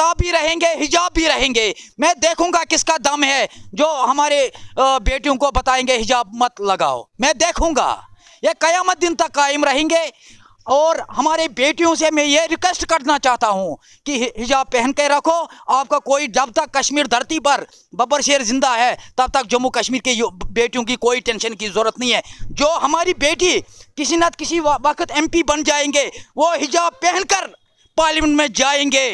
किताब भी रहेंगे, हिजाब भी रहेंगे। मैं देखूंगा किसका दम है जो हमारे बेटियों को बताएंगे हिजाब मत लगाओ। मैं देखूंगा, ये कयामत दिन तक कायम रहेंगे। और हमारे बेटियों से मैं ये रिक्वेस्ट करना चाहता हूँ कि हिजाब पहन के रखो। आपका कोई, जब तक कश्मीर धरती पर बब्बर शेर जिंदा है तब तक जम्मू कश्मीर की बेटियों की कोई टेंशन की ज़रूरत नहीं है। जो हमारी बेटी किसी न किसी वक्त MP बन जाएंगे, वो हिजाब पहनकर पार्लियामेंट में जाएंगे।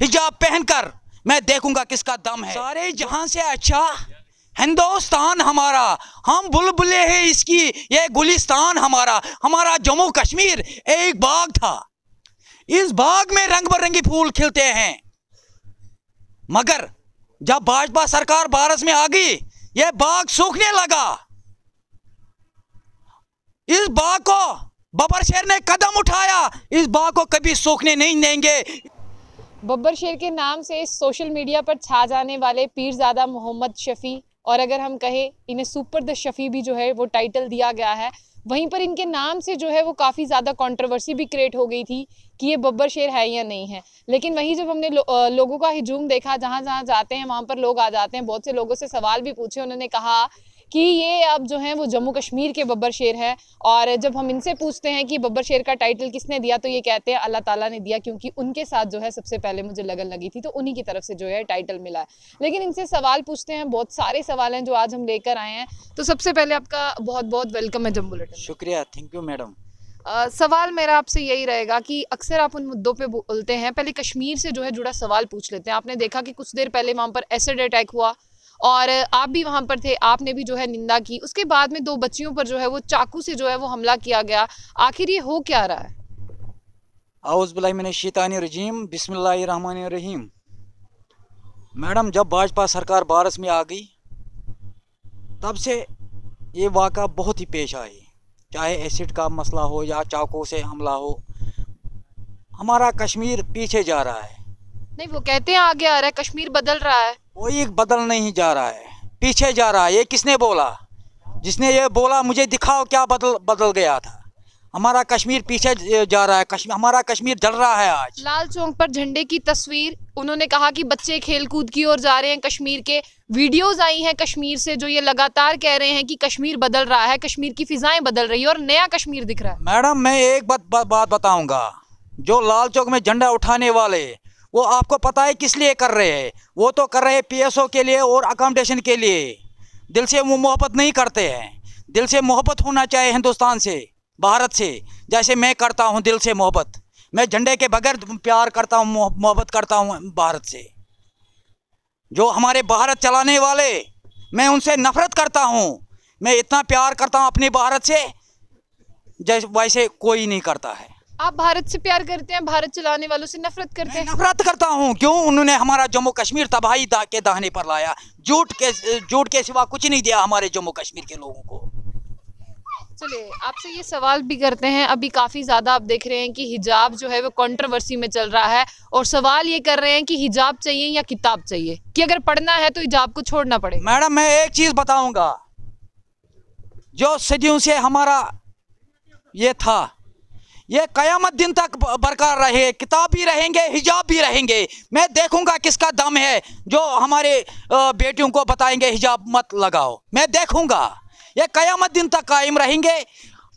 हिजाब पहनकर मैं देखूंगा किसका दम है। सारे जहां से अच्छा हिंदुस्तान हमारा, हम बुलबुले हैं इसकी, ये गुलिस्तान हमारा। हमारा जम्मू कश्मीर एक बाग था, इस बाग में रंग बिरंगे फूल खिलते हैं। मगर जब भाजपा सरकार भारत में आ गई, ये बाग सूखने लगा। इस बाग को बब्बर शेर ने कदम उठाया, इस बाग को कभी सूखने नहीं देंगे। बब्बर शेर के नाम से सोशल मीडिया पर छा जाने वाले पीरजादा मोहम्मद शफी, और अगर हम कहें इन्हें सुपर द शफी भी जो है वो टाइटल दिया गया है, वहीं पर इनके नाम से जो है वो काफ़ी ज़्यादा कंट्रोवर्सी भी क्रिएट हो गई थी कि ये बब्बर शेर है या नहीं है। लेकिन वहीं जब हमने लोगों का हिजूम देखा, जहाँ जहाँ जाते हैं वहाँ पर लोग आ जाते हैं। बहुत से लोगों से सवाल भी पूछे, उन्होंने कहा कि ये अब जो है वो जम्मू कश्मीर के बब्बर शेर है। और जब हम इनसे पूछते हैं कि बब्बर शेर का टाइटल किसने दिया, तो ये कहते हैं अल्लाह ताला ने दिया, क्योंकि उनके साथ जो है सबसे पहले मुझे लगन लगी थी, तो उन्हीं की तरफ से जो है टाइटल मिला है। लेकिन इनसे सवाल पूछते हैं, बहुत सारे सवाल हैं जो आज हम लेकर आए हैं। तो सबसे पहले आपका बहुत बहुत वेलकम है जम्मू बुलेटिन। शुक्रिया, थैंक यू मैडम। सवाल मेरा आपसे यही रहेगा कि अक्सर आप उन मुद्दों पे बोलते हैं, पहले कश्मीर से जो है जुड़ा सवाल पूछ लेते हैं। आपने देखा कि कुछ देर पहले वहाँ पर एसिड अटैक हुआ और आप भी वहाँ पर थे, आपने भी जो है निंदा की। उसके बाद में 2 बच्चियों पर जो है वो चाकू से जो है वो हमला किया गया। आखिर ये हो क्या रहा है? औज़ु बिल्लाहि मिनश शैतानिर रजीम, बिस्मिल्लाहिर रहमानिर रहीम। मैडम, जब भाजपा सरकार भारत में आ गई तब से ये वाक़ा बहुत ही पेश आए, चाहे एसिड का मसला हो या चाकू से हमला हो। हमारा कश्मीर पीछे जा रहा है। नहीं, वो कहते हैं आगे आ रहा है, कश्मीर बदल रहा है। कोई बदल नहीं जा रहा है, पीछे जा रहा है। ये किसने बोला? जिसने ये बोला मुझे दिखाओ क्या बदल गया था। हमारा कश्मीर पीछे जा रहा है, हमारा कश्मीर जल रहा है। आज लाल चौक पर झंडे की तस्वीर, उन्होंने कहा कि बच्चे खेल कूद की ओर जा रहे हैं कश्मीर के। वीडियोस आई हैं कश्मीर से जो ये लगातार कह रहे हैं कि कश्मीर बदल रहा है, कश्मीर की फिजाएं बदल रही है और नया कश्मीर दिख रहा है। मैडम, मैं एक बात बताऊंगा। जो लाल चौक में झंडा उठाने वाले, वो आपको पता है किस लिए कर रहे हैं? वो तो कर रहे हैं PSO के लिए और अकोमोडेशन के लिए। दिल से वो मोहब्बत नहीं करते हैं। दिल से मोहब्बत होना चाहिए हिंदुस्तान से, भारत से, जैसे मैं करता हूँ दिल से मोहब्बत। मैं झंडे के बगैर प्यार करता हूँ, मोहब्बत करता हूँ भारत से। जो हमारे भारत चलाने वाले, मैं उनसे नफरत करता हूँ। मैं इतना प्यार करता हूँ अपने भारत से जैसे वैसे कोई नहीं करता है। आप भारत से प्यार करते हैं, भारत चलाने वालों से नफरत करते हैं? नफरत करता हूँ। क्यों? उन्होंने हमारा जम्मू कश्मीर तबाही के दाहने पर लाया। झूठ के सिवा कुछ नहीं दिया हमारे जम्मू कश्मीर के लोगों को। चलिए, आपसे ये सवाल भी करते हैं। अभी काफ़ी ज़्यादा आप देख रहे हैं कि हिजाब जो है वो कंट्रोवर्सी में चल रहा है, और सवाल ये कर रहे हैं कि हिजाब चाहिए या किताब चाहिए, कि अगर पढ़ना है तो हिजाब को छोड़ना पड़ेगा। मैडम, मैं एक चीज़ बताऊंगा, जो सदियों से हमारा ये था, ये कयामत दिन तक बरकरार रहे। किताब भी रहेंगे, हिजाब भी रहेंगे। मैं देखूंगा किसका दम है जो हमारे बेटियों को बताएंगे हिजाब मत लगाओ। मैं देखूंगा, ये कयामत दिन तक कायम रहेंगे।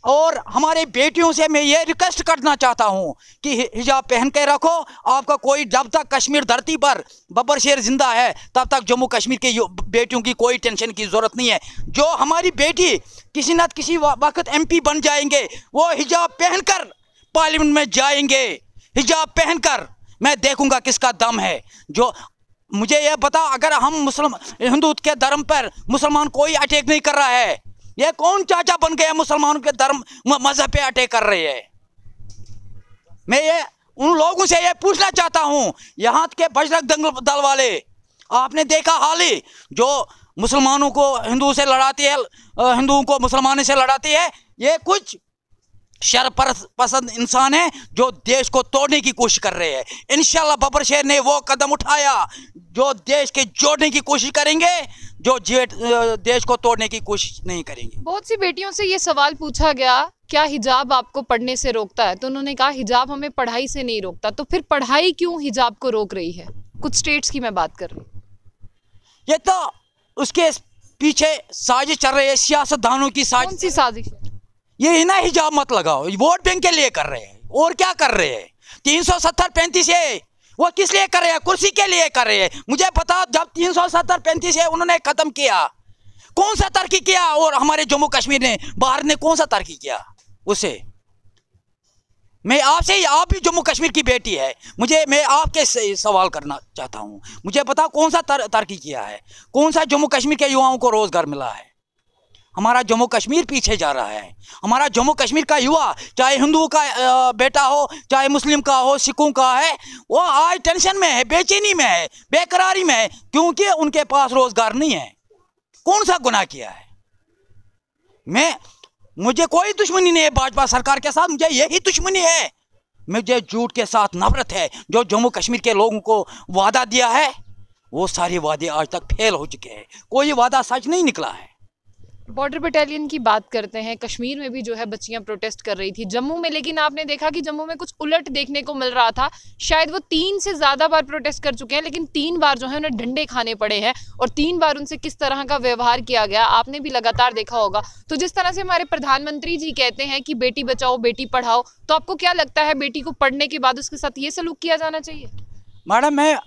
और हमारे बेटियों से मैं ये रिक्वेस्ट करना चाहता हूँ कि हिजाब पहन के रखो। आपका कोई, जब तक कश्मीर धरती पर बब्बर शेर जिंदा है तब तक जम्मू कश्मीर की बेटियों की कोई टेंशन की ज़रूरत नहीं है। जो हमारी बेटी किसी न किसी वक्त MP बन जाएंगे, वो हिजाब पहनकर पार्लियामेंट में जाएंगे। हिजाब पहनकर मैं देखूंगा किसका दम है। जो मुझे ये बता, अगर हम हिंदू के धर्म पर मुसलमान कोई अटैक नहीं कर रहा है, ये कौन चाचा बन गया मुसलमानों के धर्म मजहब पे अटैक कर रहे हैं? मैं ये उन लोगों से ये पूछना चाहता हूँ, यहाँ के बजरंग दल वाले, आपने देखा हाल ही जो मुसलमानों को हिंदू से लड़ाती है, हिंदुओं को मुसलमानों से लड़ाती है, ये कुछ शरपसंद इंसान है जो देश को तोड़ने की कोशिश कर रहे हैं। इंशाल्लाह बब्बर शेर ने वो कदम उठाया जो देश के जोड़ने की कोशिश करेंगे, जो देश को तोड़ने की कोशिश नहीं करेंगे। बहुत सी बेटियों से ये सवाल पूछा गया, क्या हिजाब आपको पढ़ने से रोकता है? तो उन्होंने कहा हिजाब हमें पढ़ाई से नहीं रोकता। तो फिर पढ़ाई क्यों हिजाब को रोक रही है? कुछ स्टेट्स की मैं बात कर रही हूँ। ये तो उसके पीछे साजिश चल रही है, सियासतदानों की कौन साजिश। सी साजिश है? ये ना हिजाब मत लगाओ, वोट बैंक के लिए कर रहे हैं, और क्या कर रहे हैं? 370-35 है, वो किस लिए कर रहे हैं? कुर्सी के लिए कर रहे हैं। मुझे पता, जब 370-35 है उन्होंने खत्म किया, कौन सा तरक्की किया? और हमारे जम्मू कश्मीर ने, भारत ने कौन सा तरक्की किया उसे? मैं आपसे, आप भी जम्मू कश्मीर की बेटी है, मैं आपके से सवाल करना चाहता हूं। मुझे पता कौन सा तरक्की किया है, कौन सा जम्मू कश्मीर के युवाओं को रोजगार मिला है? हमारा जम्मू कश्मीर पीछे जा रहा है। हमारा जम्मू कश्मीर का युवा, चाहे हिंदू का बेटा हो, चाहे मुस्लिम का हो, सिखों का है, वो आज टेंशन में है, बेचैनी में है, बेकरारी में है, क्योंकि उनके पास रोजगार नहीं है। कौन सा गुनाह किया है? मुझे कोई दुश्मनी नहीं है भाजपा सरकार के साथ, मुझे यही दुश्मनी है, मुझे झूठ के साथ नफरत है। जो जम्मू कश्मीर के लोगों को वादा दिया है, वो सारे वादे आज तक फेल हो चुके हैं, कोई वादा सच नहीं निकला है। बॉर्डर बटालियन की बात करते हैं, कश्मीर में भी जो है बच्चियां प्रोटेस्ट कर रही थी, जम्मू में, लेकिन आपने देखा कि जम्मू में कुछ उलट देखने को मिल रहा था। शायद वो 3 से ज़्यादा बार प्रोटेस्ट कर चुके हैं, लेकिन 3 बार जो है उन्हें डंडे खाने पड़े हैं, और 3 बार उनसे किस तरह का व्यवहार किया गया आपने भी लगातार देखा होगा। तो जिस तरह से हमारे प्रधानमंत्री जी कहते हैं कि बेटी बचाओ बेटी पढ़ाओ, तो आपको क्या लगता है बेटी को पढ़ने के बाद उसके साथ ये सलूक किया जाना चाहिए? मैडम, मैं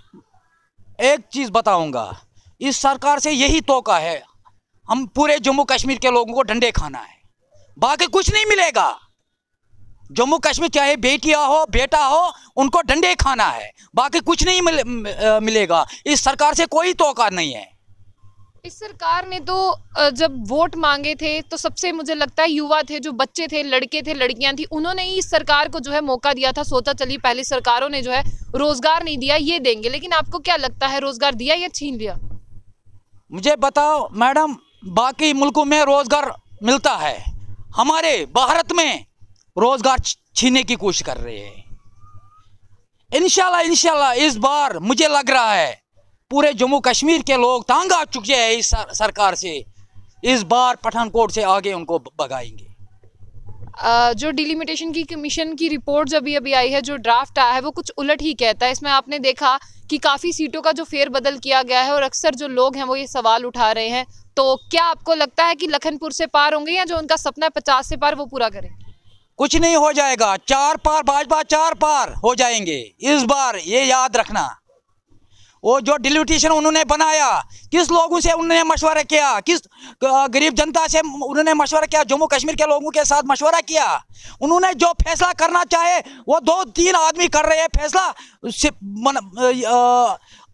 एक चीज़ बताऊंगा, इस सरकार से यही तोका है, हम पूरे जम्मू कश्मीर के लोगों को डंडे खाना है, बाकी कुछ नहीं मिलेगा। जम्मू कश्मीर चाहे बेटियां हो बेटा हो, उनको डंडे खाना है, बाकी कुछ नहीं मिलेगा। इस सरकार से कोई तोका नहीं है। इस सरकार ने तो जब वोट मांगे थे तो सबसे, मुझे लगता है, युवा थे, जो बच्चे थे, लड़के थे, लड़कियां थी, उन्होंने ही इस सरकार को जो है मौका दिया था। सोचा चलिए पहली सरकारों ने जो है रोजगार नहीं दिया, ये देंगे, लेकिन आपको क्या लगता है रोजगार दिया या छीन लिया? मुझे बताओ मैडम, बाकी मुल्कों में रोजगार मिलता है, हमारे भारत में रोजगार छीनने की कोशिश कर रहे हैं। इंशाल्लाह इस बार मुझे लग रहा है पूरे जम्मू कश्मीर के लोग तंग आ चुके हैं इस सरकार से। इस बार पठानकोट से आगे उनको भगाएंगे। जो डिलिमिटेशन की कमीशन की रिपोर्ट जब अभी आई है, जो ड्राफ्ट आया है, वो कुछ उलट ही कहता है। इसमें आपने देखा कि काफ़ी सीटों का जो फेरबदल किया गया है, और अक्सर जो लोग हैं वो ये सवाल उठा रहे हैं। तो क्या आपको लगता है कि लखनपुर से पार होंगे, या जो उनका सपना है 50 से पार, वो पूरा करें? कुछ नहीं हो जाएगा, 4 पार भाजपा 4 पार हो जाएंगे इस बार, ये याद रखना। वो जो डिलिमिटेशन उन्होंने बनाया, किस लोगों से उन्होंने मशवरा किया? किस गरीब जनता से उन्होंने मशवरा किया? जम्मू कश्मीर के लोगों के साथ मशवरा किया। उन्होंने जो फैसला करना चाहे वो 2-3 आदमी कर रहे हैं फैसला,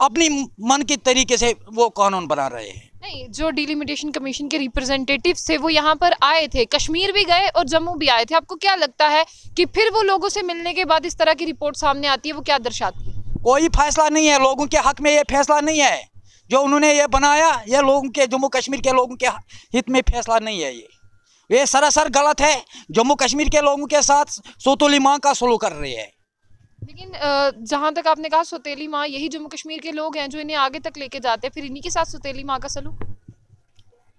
अपनी मन की तरीके से वो कानून बना रहे हैं। नहीं, जो डिलिमिटेशन कमीशन के रिप्रेजेंटेटिव्स थे वो यहाँ पर आए थे, कश्मीर भी गए और जम्मू भी आए थे। आपको क्या लगता है कि फिर वो लोगों से मिलने के बाद इस तरह की रिपोर्ट सामने आती है, वो क्या दर्शाती है? कोई फैसला नहीं है लोगों के हक में, ये फैसला नहीं है जो उन्होंने ये बनाया, ये लोगों के, जम्मू कश्मीर के लोगों के हित में फैसला नहीं है। ये सरासर गलत है। जम्मू कश्मीर के लोगों के साथ सौतेली माँ का सलूक कर रही है। लेकिन जहाँ तक आपने कहा सौतेली माँ, यही जम्मू कश्मीर के लोग हैं जो इन्हें आगे तक लेके जाते हैं, फिर इन्हीं के साथ सौतेली माँ का सलूक?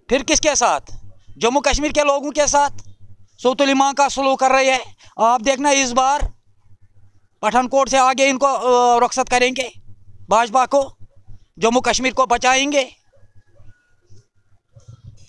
फिर किसके साथ? जम्मू कश्मीर के लोगों के साथ सौतेली माँ का सलूक कर रही है। आप देखना इस बार पठानकोट से आगे इनको रुखसत करेंगे, भाजपा को, जम्मू कश्मीर को बचाएंगे।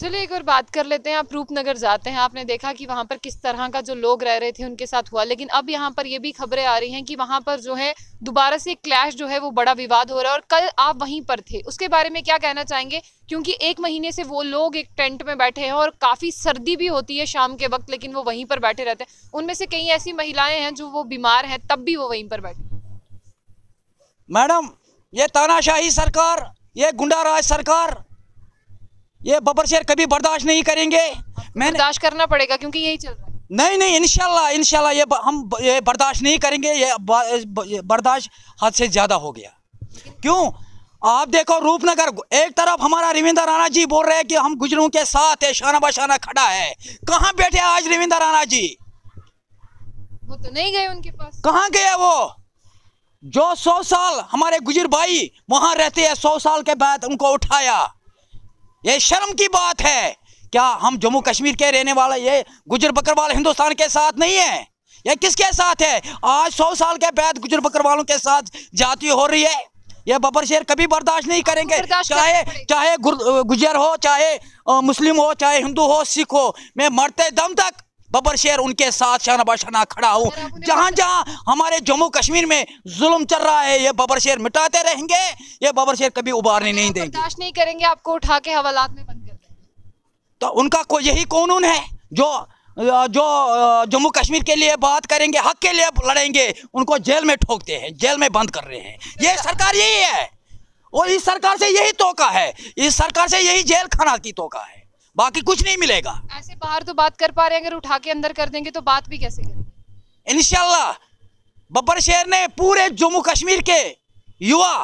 चलिए एक और बात कर लेते हैं। आप रूपनगर जाते हैं, आपने देखा कि वहाँ पर किस तरह का जो लोग रह रहे थे उनके साथ हुआ, लेकिन अब यहाँ पर ये भी खबरें आ रही हैं कि वहाँ पर जो है दोबारा से क्लैश जो है वो बड़ा विवाद हो रहा है, और कल आप वहीं पर थे, उसके बारे में क्या कहना चाहेंगे? क्योंकि 1 महीने से वो लोग एक टेंट में बैठे हैं और काफ़ी सर्दी भी होती है शाम के वक्त, लेकिन वो वहीं पर बैठे रहते हैं। उनमें से कई ऐसी महिलाएं हैं जो वो बीमार हैं, तब भी वो वहीं पर बैठे। मैडम, ये तानाशाही सरकार, ये गुंडाराज सरकार, ये बब्बर शेर कभी बर्दाश्त नहीं करेंगे। मैंने बर्दाश्त करना पड़ेगा क्योंकि यही चल रहा है। नहीं, इंशाल्लाह हम बर्दाश्त नहीं करेंगे। ये बर्दाश्त हद से ज़्यादा हो गया। क्यों? आप देखो रूपनगर, एक तरफ हमारा रविंद्र राणा जी बोल रहे हैं कि हम गुजरों के साथ है, शाना बशाना खड़ा है। कहाँ बैठे आज रविंद्र राणा जी? वो तो नहीं गए उनके पास। कहाँ गए वो? जो 100 साल हमारे गुजर भाई वहाँ रहते हैं, 100 साल के बाद उनको उठाया। ये शर्म की बात है। क्या हम जम्मू कश्मीर के रहने वाले, ये गुजर बकरवाल हिंदुस्तान के साथ नहीं है? ये किसके साथ है? आज 100 साल के बाद गुजर बकरवालों के साथ जाति हो रही है। ये बब्बर शेर कभी बर्दाश्त नहीं करेंगे, बर्दाश्त चाहे गुजर हो, चाहे मुस्लिम हो, चाहे हिंदू हो, सिख हो। मैं मरते दम तक बब्बर शेर उनके साथ शाना बशाना खड़ा हूँ। जहाँ जहाँ हमारे जम्मू कश्मीर में जुल्म चल रहा है, ये बब्बर शेर मिटाते रहेंगे, ये बब्बर शेर कभी उबारने नहीं देंगे। बर्दाश्त नहीं करेंगे, आपको उठा के हवालात में बंद कर देंगे। तो उनका यही कानून है, जो जम्मू कश्मीर के लिए बात करेंगे, हक के लिए लड़ेंगे, उनको जेल में ठोकते हैं, जेल में बंद कर रहे हैं। ये सरकार यही है, और इस सरकार से यही तोका है, इस सरकार से यही जेल खाना की तोका है, बाकी कुछ नहीं मिलेगा। ऐसे बाहर तो बात कर पा रहे हैं, अगर उठा के अंदर कर देंगे तो बात भी कैसे करेंगे? इंशाल्लाह बब्बर शेर ने पूरे जम्मू कश्मीर के युवा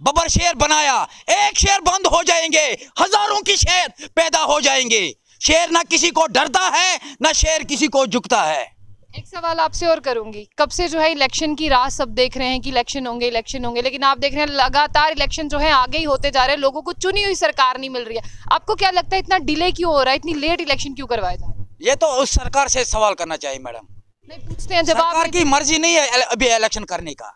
बब्बर शेर बनाया। एक शेर बंद हो जाएंगे, हजारों की शेर पैदा हो जाएंगे। शेर ना किसी को डरता है, ना शेर किसी को झुकता है। एक सवाल आपसे और करूंगी, कब से जो है इलेक्शन की राह सब देख रहे हैं कि इलेक्शन होंगे, लेकिन आप देख रहे हैं लगातार इलेक्शन जो है आगे ही होते जा रहे हैं, लोगों को चुनी हुई सरकार नहीं मिल रही है। आपको क्या लगता है इतना डिले क्यों हो रहा है, इतनी लेट इलेक्शन क्यों करवाए जा रहे हैं? ये तो उस सरकार से सवाल करना चाहिए मैडम। नहीं पूछते हैं, जवाब सरकार की मर्जी नहीं है अभी इलेक्शन करने का।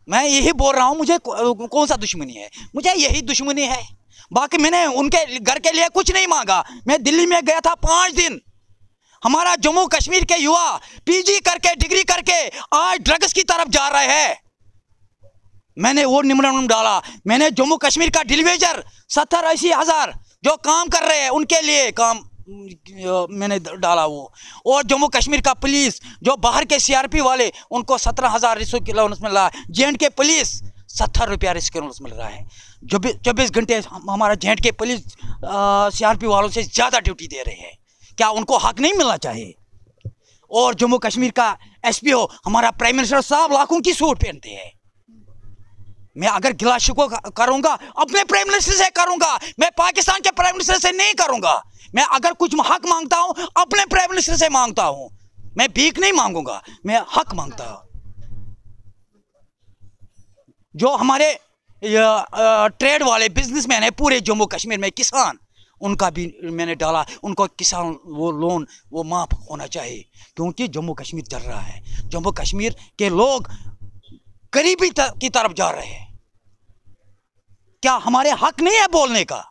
मैं यही बोल रहा हूँ, मुझे कौन सा दुश्मनी है, मुझे यही दुश्मनी है। बाकी मैंने उनके घर के लिए कुछ नहीं मांगा। मैं दिल्ली में गया था 5 दिन। हमारा जम्मू कश्मीर के युवा पीजी करके, डिग्री करके आज ड्रग्स की तरफ जा रहे हैं। मैंने वो निमंत्रण डाला, मैंने जम्मू कश्मीर का डिलीवेजर 70-80 हज़ार जो काम कर रहे हैं उनके लिए काम मैंने डाला वो। और जम्मू कश्मीर का पुलिस जो बाहर के सीआरपी वाले, उनको 17,000 रिश्वत की अलाउंस मिल रहा है। जे.एंड.के पुलिस 70 रुपया रिश्वत की अलाउंस मिल रहा है। 24 घंटे हमारा जे.एंड.के पुलिस सीआरपी वालों से ज़्यादा ड्यूटी दे रहे हैं। क्या उनको हक नहीं मिलना चाहिए? और जम्मू कश्मीर का एसपी हो, हमारा प्राइम मिनिस्टर साहब लाखों की सूट पहनते हैं। मैं अगर गिला शिकवा करूंगा अपने प्राइम मिनिस्टर से करूंगा, मैं पाकिस्तान के प्राइम मिनिस्टर से नहीं करूंगा। मैं अगर कुछ हक मांगता हूं अपने प्राइम मिनिस्टर से मांगता हूं। मैं भीख नहीं मांगूंगा, मैं हक मांगता हूं। जो हमारे ट्रेड वाले बिजनेसमैन है पूरे जम्मू कश्मीर में, किसान, उनका भी मैंने डाला। उनको किसान वो लोन वो माफ होना चाहिए, क्योंकि जम्मू कश्मीर चल रहा है। जम्मू कश्मीर के लोग गरीबी की तरफ जा रहे हैं। क्या हमारे हक नहीं है बोलने का?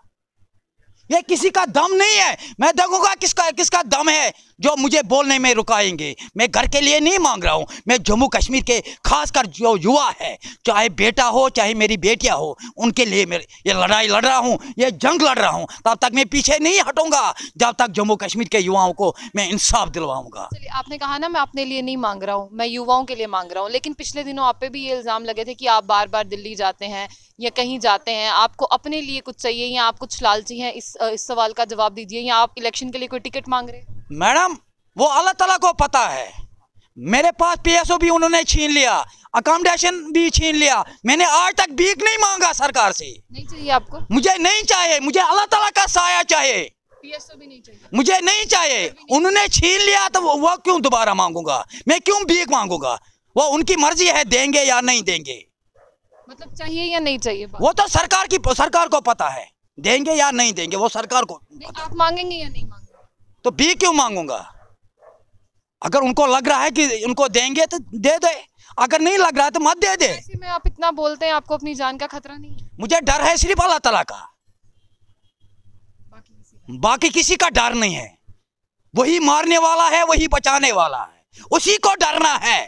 ये किसी का दम नहीं है। मैं देखूंगा किसका दम है जो मुझे बोलने में रुकाएंगे। मैं घर के लिए नहीं मांग रहा हूं, मैं जम्मू कश्मीर के खासकर जो युवा है, चाहे बेटा हो चाहे मेरी बेटियां हो, उनके लिए मैं ये लड़ाई लड़ रहा हूं, ये जंग लड़ रहा हूं। तब तक मैं पीछे नहीं हटूंगा जब तक जम्मू कश्मीर के युवाओं को मैं इंसाफ दिलवाऊंगा। चलिए, आपने कहा ना मैं अपने लिए नहीं मांग रहा हूँ, मैं युवाओं के लिए मांग रहा हूँ, लेकिन पिछले दिनों आप पे भी ये इल्ज़ाम लगे थे कि आप बार बार दिल्ली जाते हैं या कहीं जाते हैं, आपको अपने लिए कुछ चाहिए या आप कुछ लालची हैं। इस सवाल का जवाब दीजिए। या आप इलेक्शन के लिए कोई टिकट मांग रहे हैं? मैडम, वो अल्लाह ताला को पता है। मेरे पास पीएसओ भी उन्होंने छीन लिया, अकोमोडेशन भी छीन लिया। मैंने आज तक भीख नहीं मांगा सरकार से। नहीं चाहिए आपको? मुझे नहीं चाहिए, मुझे अल्लाह ताला का साया चाहिए। पीएसओ भी नहीं चाहिए? मुझे नहीं चाहिए। उन्होंने छीन लिया तो वो क्यों दोबारा मांगूंगा? मैं क्यों भीख मांगूंगा? वो उनकी मर्जी है, देंगे या नहीं देंगे। मतलब चाहिए या नहीं चाहिए? वो तो सरकार को पता है, देंगे या नहीं देंगे, वो सरकार को पता। आप मांगेंगे या नहीं मांगेंगे? तो भीख क्यों मांगूंगा? अगर उनको लग रहा है कि उनको देंगे तो दे दे, अगर नहीं लग रहा है तो मत दे दे। ऐसे में आप इतना बोलते हैं, आपको अपनी जान का खतरा नहीं है? मुझे डर है सिर्फ अल्लाह ताला का, बाकी किसी का डर नहीं है। वही मारने वाला है, वही बचाने वाला है, उसी को डरना है।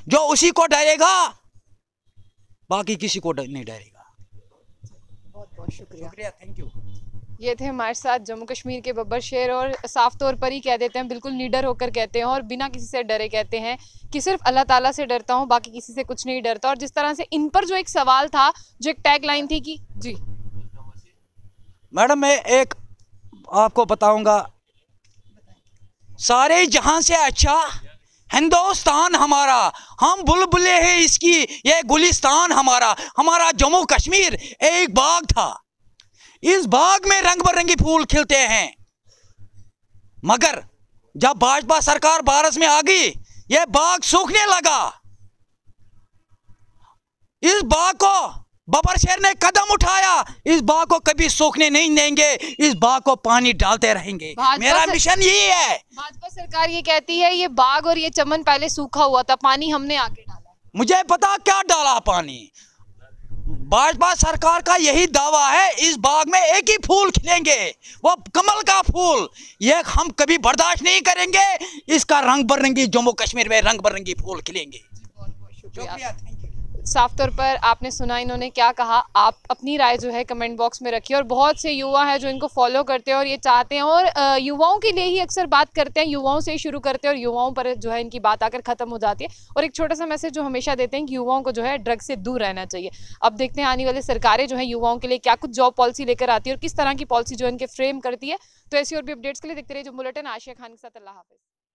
जो उसी को डरेगा, बाकी किसी को नहीं डरेगा। बहुत बहुत शुक्रिया, थैंक यू। ये थे हमारे साथ जम्मू कश्मीर के बब्बर शेर, और साफ तौर पर ही कह देते हैं, बिल्कुल निडर होकर कहते हैं और बिना किसी से डरे कहते हैं कि सिर्फ अल्लाह ताला से डरता हूँ, बाकी किसी से कुछ नहीं डरता। और जिस तरह से इन पर जो एक सवाल था, जो एक टैग लाइन थी कि जी मैडम, मैं एक आपको बताऊंगा, सारे जहां से अच्छा हिंदुस्तान हमारा, हम बुलबुले हैं इसकी, ये गुलिस्तान हमारा। हमारा जम्मू कश्मीर एक बाग था, इस बाग में रंग बिरंगी फूल खिलते हैं। मगर जब भाजपा सरकार भारत में आ गई, ये बाग सूखने लगा। इस बाग को बब्बर शेर ने कदम उठाया, इस बाग को कभी सूखने नहीं देंगे, इस बाग को पानी डालते रहेंगे। मेरा मिशन यही है। भाजपा सरकार ये कहती है ये बाग और ये चमन पहले सूखा हुआ था, पानी हमने आके डाला। मुझे पता क्या डाला पानी। भाजपा सरकार का यही दावा है, इस बाग में एक ही फूल खिलेंगे, वो कमल का फूल। ये हम कभी बर्दाश्त नहीं करेंगे, इसका रंग बिरंगी, जम्मू कश्मीर में रंग बिरंगी फूल खिलेंगे। शुक्रिया, थैंक यू। साफ तौर पर आपने सुना इन्होंने क्या कहा। आप अपनी राय जो है कमेंट बॉक्स में रखिए। और बहुत से युवा हैं जो इनको फॉलो करते हैं और ये चाहते हैं, और युवाओं के लिए ही अक्सर बात करते हैं, युवाओं से ही शुरू करते हैं और युवाओं पर जो है इनकी बात आकर ख़त्म हो जाती है। और एक छोटा सा मैसेज जो हमेशा देते हैं कि युवाओं को जो है ड्रग्स से दूर रहना चाहिए। अब देखते हैं आने वाली सरकारें जो है युवाओं के लिए क्या कुछ जॉब पॉलिसी लेकर आती है और किस तरह की पॉलिसी जो है इनके फ्रेम करती है। तो ऐसी और भी अपडेट्स के लिए देखते रहिए जो बुलेटिन। आशिया खान के साथ, अल्लाह हाफिज़।